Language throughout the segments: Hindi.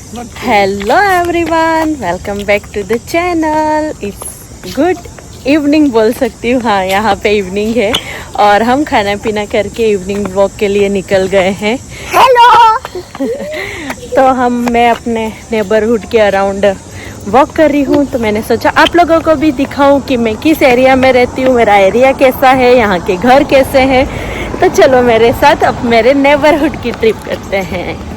Hello everyone, welcome back to the channel. It's good evening बोल सकती हूँ। हाँ, यहाँ पे इवनिंग है और हम खाना पीना करके इवनिंग वॉक के लिए निकल गए हैं। हेलो। तो मैं अपने नेबरहुड के अराउंड वॉक कर रही हूँ। तो मैंने सोचा आप लोगों को भी दिखाऊं कि मैं किस एरिया में रहती हूँ, मेरा एरिया कैसा है, यहाँ के घर कैसे हैं। तो चलो मेरे साथ अब मेरे नेबरहुड की ट्रिप करते हैं।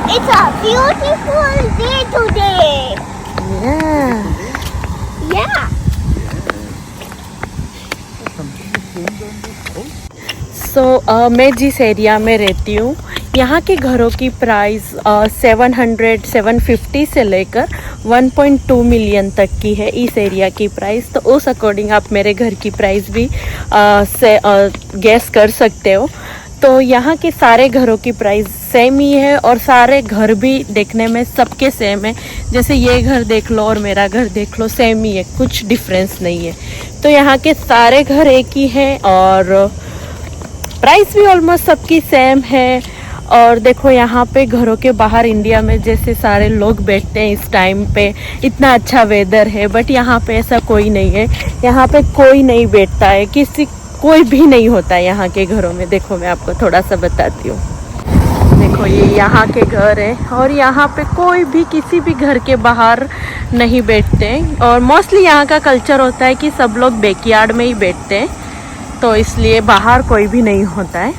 It's a beautiful day today. Yeah. मैं जिस एरिया में रहती हूँ यहाँ के घरों की प्राइस 750 से लेकर 1.2 मिलियन तक की है इस एरिया की प्राइस। तो उस अकॉर्डिंग आप मेरे घर की प्राइस भी गैस कर सकते हो। तो यहाँ के सारे घरों की प्राइस सेम ही है और सारे घर भी देखने में सबके सेम है। जैसे ये घर देख लो और मेरा घर देख लो, सेम ही है, कुछ डिफरेंस नहीं है। तो यहाँ के सारे घर एक ही हैं और प्राइस भी ऑलमोस्ट सबकी सेम है। और देखो यहाँ पे घरों के बाहर इंडिया में जैसे सारे लोग बैठते हैं इस टाइम पे, इतना अच्छा वेदर है, बट यहाँ पे ऐसा कोई नहीं है। यहाँ पे कोई नहीं बैठता है, कोई भी नहीं होता है यहाँ के घरों में। देखो मैं आपको थोड़ा सा बताती हूँ। देखो ये यहाँ के घर है और यहाँ पे कोई भी किसी भी घर के बाहर नहीं बैठते हैं। और मोस्टली यहाँ का कल्चर होता है कि सब लोग बैकयार्ड में ही बैठते हैं, तो इसलिए बाहर कोई भी नहीं होता है।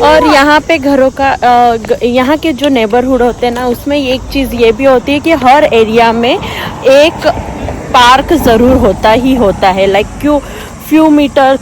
और यहाँ पे घरों का यहाँ के जो नेबरहुड होते हैं ना, उसमें एक चीज़ ये भी होती है कि हर एरिया में एक पार्क ज़रूर होता है। लाइक फ्यू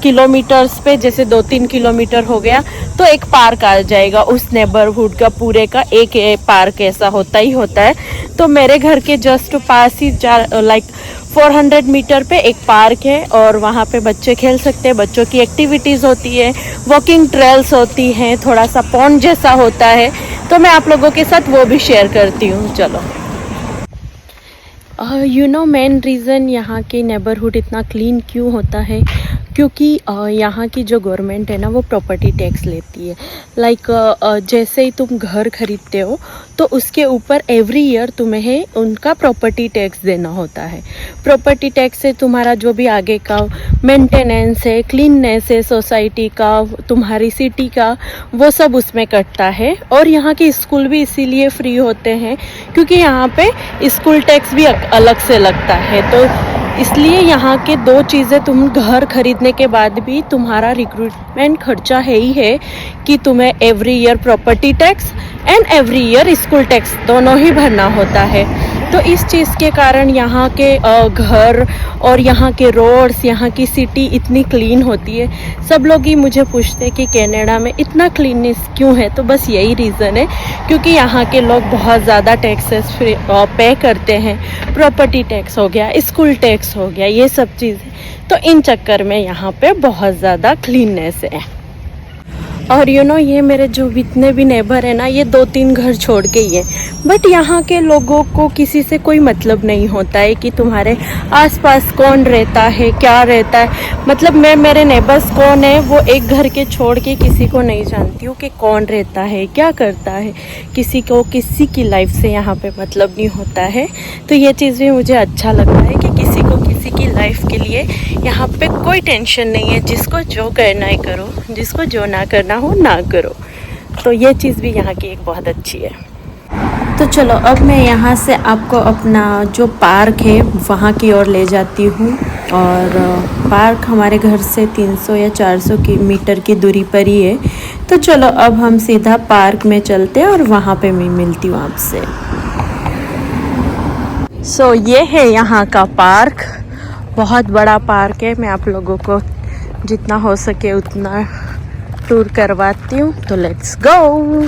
किलोमीटर्स पे, जैसे 2-3 किलोमीटर हो गया तो एक पार्क आ जाएगा। उस नेबरहुड का पूरे का एक पार्क ऐसा होता है। तो मेरे घर के जस्ट पास ही 400 मीटर पे एक पार्क है और वहाँ पे बच्चे खेल सकते हैं। बच्चों की एक्टिविटीज़ होती है, वॉकिंग ट्रेल्स होती हैं, थोड़ा सा पॉन्ड जैसा होता है। तो मैं आप लोगों के साथ वो भी शेयर करती हूँ। चलो मेन रीज़न यहाँ के नेबरहुड इतना क्लीन क्यों होता है, क्योंकि यहाँ की जो गवर्नमेंट है ना, वो प्रॉपर्टी टैक्स लेती है। जैसे ही तुम घर खरीदते हो तो उसके ऊपर एवरी ईयर तुम्हें उनका प्रॉपर्टी टैक्स देना होता है। प्रॉपर्टी टैक्स से तुम्हारा जो भी आगे का मेंटेनेंस है, क्लीननेस है सोसाइटी का, तुम्हारी सिटी का, वो सब उसमें कटता है। और यहाँ के स्कूल भी इसीलिए फ्री होते हैं क्योंकि यहाँ पे स्कूल टैक्स भी अलग से लगता है। तो इसलिए यहाँ के दो चीज़ें, तुम घर खरीदने के बाद भी तुम्हारा रिक्रूटमेंट खर्चा है ही है कि तुम्हें every year property tax and every year school tax दोनों ही भरना होता है। तो इस चीज़ के कारण यहाँ के घर और यहाँ के रोड्स, यहाँ की सिटी इतनी क्लीन होती है। सब लोग ही मुझे पूछते हैं कि कनाडा में इतना क्लीननेस क्यों है। तो बस यही रीज़न है, क्योंकि यहाँ के लोग बहुत ज़्यादा टैक्सेस पे करते हैं। प्रॉपर्टी टैक्स हो गया, स्कूल टैक्स हो गया, ये सब चीज़ें। तो इन चक्कर में यहाँ पे बहुत ज़्यादा क्लीननेस है। और ये मेरे जो जितने भी नेबर है ना, ये 2-3 घर छोड़ के ही है। बट यहाँ के लोगों को किसी से कोई मतलब नहीं होता है कि तुम्हारे आसपास कौन रहता है, क्या रहता है। मतलब मैं मेरे नेबर्स कौन है वो एक घर के छोड़ के किसी को नहीं जानती हूँ कि कौन रहता है, क्या करता है। किसी को किसी की लाइफ से यहाँ पे मतलब नहीं होता है। तो ये चीज़ भी मुझे अच्छा लगता है कि किसी को किसी की लाइफ के लिए यहाँ पे कोई टेंशन नहीं है। जिसको जो करना है करो, जिसको जो ना करना हो ना करो। तो ये चीज़ भी यहाँ की एक बहुत अच्छी है। तो चलो अब मैं यहाँ से आपको अपना जो पार्क है वहाँ की ओर ले जाती हूँ। और पार्क हमारे घर से 300 या 400 मीटर की दूरी पर ही है। तो चलो अब हम सीधा पार्क में चलते हैं और वहाँ पे मैं मिलती हूँ आपसे। सो ये है यहाँ का पार्क, बहुत बड़ा पार्क है। मैं आप लोगों को जितना हो सके उतना टूर करवाती हूँ। तो लेट्स गो।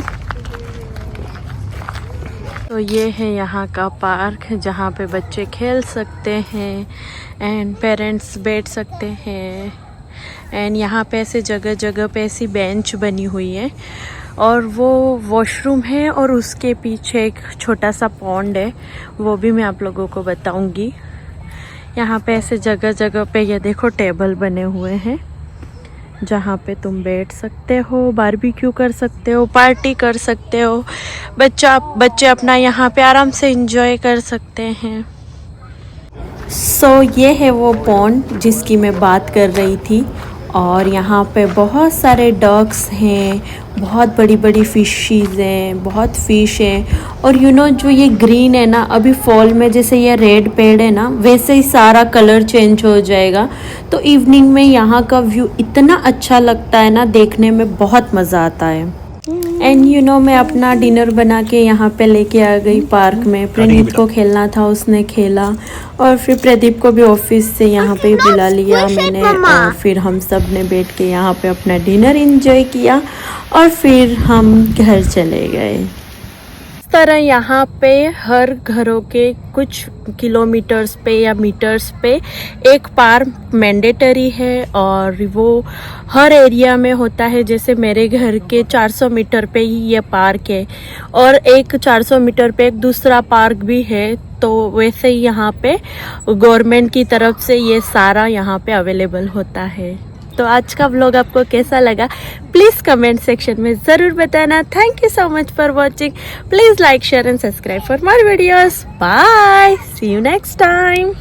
तो ये है यहाँ का पार्क जहाँ पे बच्चे खेल सकते हैं एंड पेरेंट्स बैठ सकते हैं। एंड यहाँ पे ऐसे जगह जगह पे ऐसी बेंच बनी हुई है और वो वॉशरूम है और उसके पीछे एक छोटा सा पॉन्ड है, वो भी मैं आप लोगों को बताऊंगी। यहाँ पे ऐसे जगह जगह पे ये देखो टेबल बने हुए हैं जहाँ पे तुम बैठ सकते हो, बारबेक्यू कर सकते हो, पार्टी कर सकते हो, बच्चे अपना यहाँ पे आराम से एंजॉय कर सकते हैं। सो ये है वो पॉन्ड जिसकी मैं बात कर रही थी, और यहाँ पे बहुत सारे डक्स हैं, बहुत बड़ी बड़ी फिशेस हैं, बहुत फिश हैं। और जो ये ग्रीन है ना, अभी फॉल में जैसे ये रेड पेड़ है ना, वैसे ही सारा कलर चेंज हो जाएगा। तो इवनिंग में यहाँ का व्यू इतना अच्छा लगता है ना, देखने में बहुत मज़ा आता है। एंड मैं अपना डिनर बना के यहाँ पे लेके आ गई पार्क में। प्रणीत को खेलना था, उसने खेला, और फिर प्रदीप को भी ऑफिस से यहाँ पे बुला लिया मैंने, और फिर हम सब ने बैठ के यहाँ पे अपना डिनर एंजॉय किया, और फिर हम घर चले गए। इस तरह यहाँ पे हर घरों के कुछ किलोमीटर्स पे या मीटर्स पे एक पार्क मैंडेटरी है, और वो हर एरिया में होता है। जैसे मेरे घर के 400 मीटर पे ही ये पार्क है, और एक 400 मीटर पे एक दूसरा पार्क भी है। तो वैसे ही यहाँ पे गवर्नमेंट की तरफ से ये सारा यहाँ पे अवेलेबल होता है। तो आज का व्लॉग आपको कैसा लगा, प्लीज़ कमेंट सेक्शन में ज़रूर बताना। Thank you so much for watching. Please like, share and subscribe for more videos. Bye, see you next time.